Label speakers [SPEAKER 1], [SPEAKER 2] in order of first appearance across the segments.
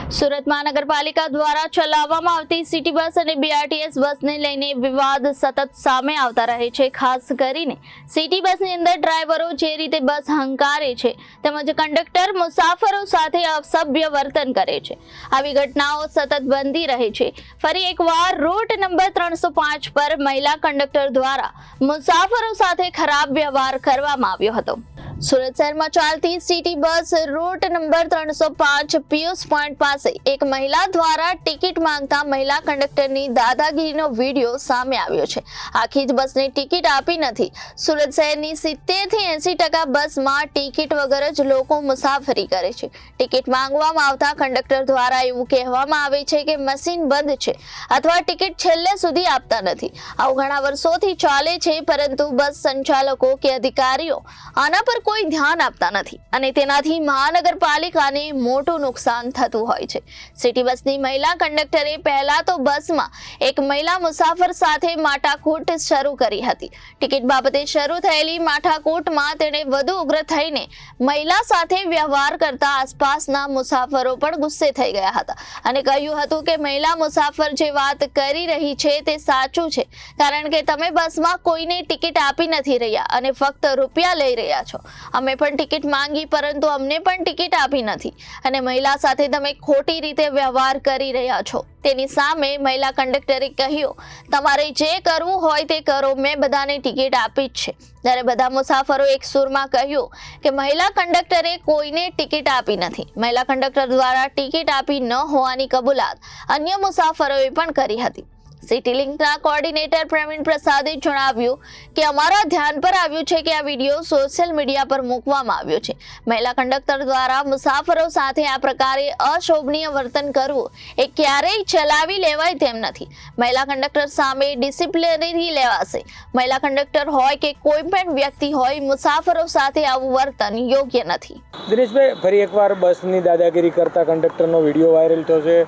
[SPEAKER 1] સુરત મહાનગરપાલિકા દ્વારા ચલાવવામાં આવતી સિટી બસ અને બીઆરટીએસ બસને લઈને વિવાદ સતત સામે આવતા રહે છે। ખાસ કરીને સિટી બસની અંદર ડ્રાઈવરો જે રીતે બસ હંકારે છે તેમજ કંડક્ટર મુસાફરો સાથે અસભ્ય વર્તન કરે છે। આવી ઘટનાઓ સતત બનતી રહે છે। ફરી એકવાર રૂટ નંબર 305 પર મહિલા કંડક્ટર દ્વારા મુસાફરો સાથે ખરાબ વ્યવહાર કરવામાં આવ્યો હતો। સુરત શહેરમાં ચાલતી city bus route number 305 Piyush point પાસે એક મહિલા દ્વારા ટિકિટ માંગતા મહિલા કંડક્ટરની દાદાગીરીનો વિડીયો સામે આવ્યો છે। આખી જ બસને ટિકિટ આપી નથી। સુરત શહેરની 70 થી 80% બસમાં ટિકિટ વગર જ લોકો મુસાફરી કરે છે। ટિકિટ માંગવામાં આવતા કંડક્ટર દ્વારા એવું કહેવામાં આવે છે કે મશીન બંધ છે અથવા ટિકિટ છેલ્લે સુધી આપતા નથી। આવું ઘણા વર્ષોથી ચાલે છે, પરંતુ બસ સંચાલકો કે અધિકારીઓ આના પર કોઈ ધ્યાન આપતા નથી અને તેનાથી મહાનગરપાલિકાને મોટું નુકસાન થતું હોય છે। સિટી બસની મહિલા કંડક્ટરે પહેલા તો બસમાં એક મહિલા મુસાફર સાથે માથાકૂટ શરૂ કરી હતી। ટિકિટ બાબતે શરૂ થયેલી માથાકૂટમાં તેણે વધુ ઉગ્ર થઈને મહિલા સાથે વ્યવહાર કરતા આસપાસના મુસાફરો પણ ગુસ્સે થઈ ગયા હતા અને કહ્યું હતું કે મહિલા મુસાફર જે વાત કરી રહી છે તે સાચું છે, કારણ કે તમે બસમાં કોઈને ટિકિટ આપી નથી રહ્યા અને ફક્ત રૂપિયા લઈ રહ્યા છો। અમે પણ ટિકિટ માંગી, પરંતુ અમને પણ ટિકિટ આપી નથી અને મહિલા સાથે તમે ખોટી રીતે વ્યવહાર કરી રહ્યા છો। તેની સામે મહિલા કંડક્ટરે કહ્યું, તમારે જે કરવું હોય તે કરો, મેં બધાને ટિકિટ આપી જ છે। ત્યારે બધા મુસાફરો એક સુરમાં કહ્યું કે મહિલા કંડક્ટરે કોઈને ટિકિટ આપી નથી। મહિલા કંડક્ટર દ્વારા ટિકિટ આપી ન હોવાની કબૂલાત અન્ય મુસાફરોએ પણ કરી હતી। સિટી લિંકના કોર્ડિનેટર પ્રવીણ પ્રસાદે જણાવ્યું કે અમારા ધ્યાન પર આવ્યું છે કે આ વિડીયો સોશિયલ મીડિયા પર મૂકવામાં આવ્યો છે। મહિલા કંડક્ટર દ્વારા મુસાફરો સાથે આ પ્રકારે અશોભનીય વર્તન કરવું એ ક્યારેય ચલાવી લેવાય તેમ નથી। મહિલા કંડક્ટર સામે ડિસિપ્લિનરી લેવાશે। મહિલા કંડક્ટર હોય કે કોઈ પણ વ્યક્તિ હોય, મુસાફરો સાથે આવું વર્તન યોગ્ય નથી।
[SPEAKER 2] દિનેશભાઈ, ફરી એકવાર બસની દાદાગીરી કરતા કંડક્ટરનો વિડીયો વાયરલ થયો છે,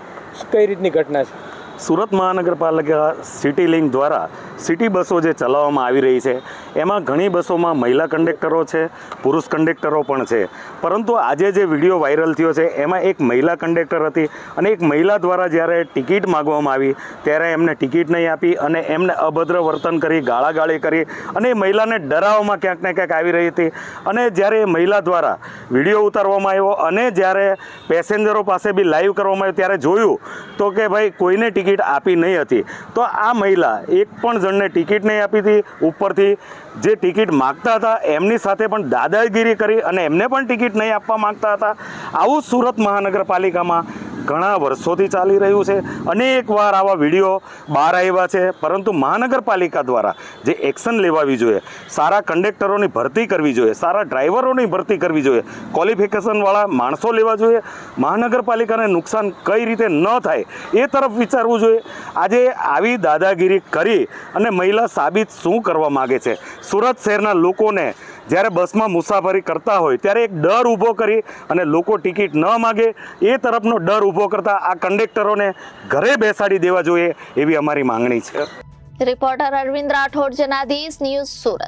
[SPEAKER 2] કઈ રીતની ઘટના છે?
[SPEAKER 3] સુરત મહાનગરપાલિકા સિટી લિંક દ્વારા સિટી બસો જે ચલાવવામાં આવી રહી છે એમાં ઘણી બસોમાં મહિલા કંડક્ટરો છે, પુરુષ કંડક્ટરો પણ છે, પરંતુ આજે જે વિડીયો વાયરલ થયો છે એમાં એક મહિલા કંડક્ટર હતી અને એક મહિલા દ્વારા જ્યારે ટિકિટ માગવામાં આવી ત્યારે એમને ટિકિટ નહીં આપી અને એમને અભદ્ર વર્તન કરી, ગાળાગાળી કરી અને એ મહિલાને ડરાવવામાં ક્યાંક ને ક્યાંક આવી રહી હતી। અને જ્યારે એ મહિલા દ્વારા વિડીયો ઉતારવામાં આવ્યો અને જ્યારે પેસેન્જરો પાસે બી લાઈવ કરવામાં આવ્યું ત્યારે જોયું તો કે ભાઈ કોઈને ટિકિટ આપી નહીં હતી। તો આ મહિલા એક પણ જણને ટિકિટ નહીં આપી હતી, ઉપરથી જે ટિકિટ માગતા હતા એમની સાથે પણ દાદાગીરી કરી અને એમને પણ ટિકિટ નહીં આપવા માગતા હતા। આવું સુરત મહાનગરપાલિકામાં ઘણા વર્ષોથી ચાલી રહ્યું છે। અનેક વાર આવા વિડીયો બહાર આવ્યા છે, પરંતુ મહાનગરપાલિકા દ્વારા જે એક્શન લેવાવી જોઈએ, સારા કંડક્ટરોની ભરતી કરવી જોઈએ, સારા ડ્રાઈવરોની ભરતી કરવી જોઈએ, ક્વોલિફિકેશનવાળા માણસો લેવા જોઈએ, મહાનગરપાલિકાને નુકસાન કઈ રીતે ન થાય એ તરફ વિચારવું જોઈએ। આજે આવી દાદાગીરી કરી અને મહિલા સાબિત શું કરવા માગે છે? સુરત શહેરના લોકોને જ્યારે બસમાં મુસાફરી કરતા હોય ત્યારે એક ડર ઊભો કરી અને લોકો ટિકિટ ન માગે એ તરફનો ડર ઊભો કરતા આ કંડક્ટરોને ઘરે બેસાડી દેવા જોઈએ એવી અમારી માંગણી છે।
[SPEAKER 1] Reporter Arvind Rathod, Janadesh news, Surat.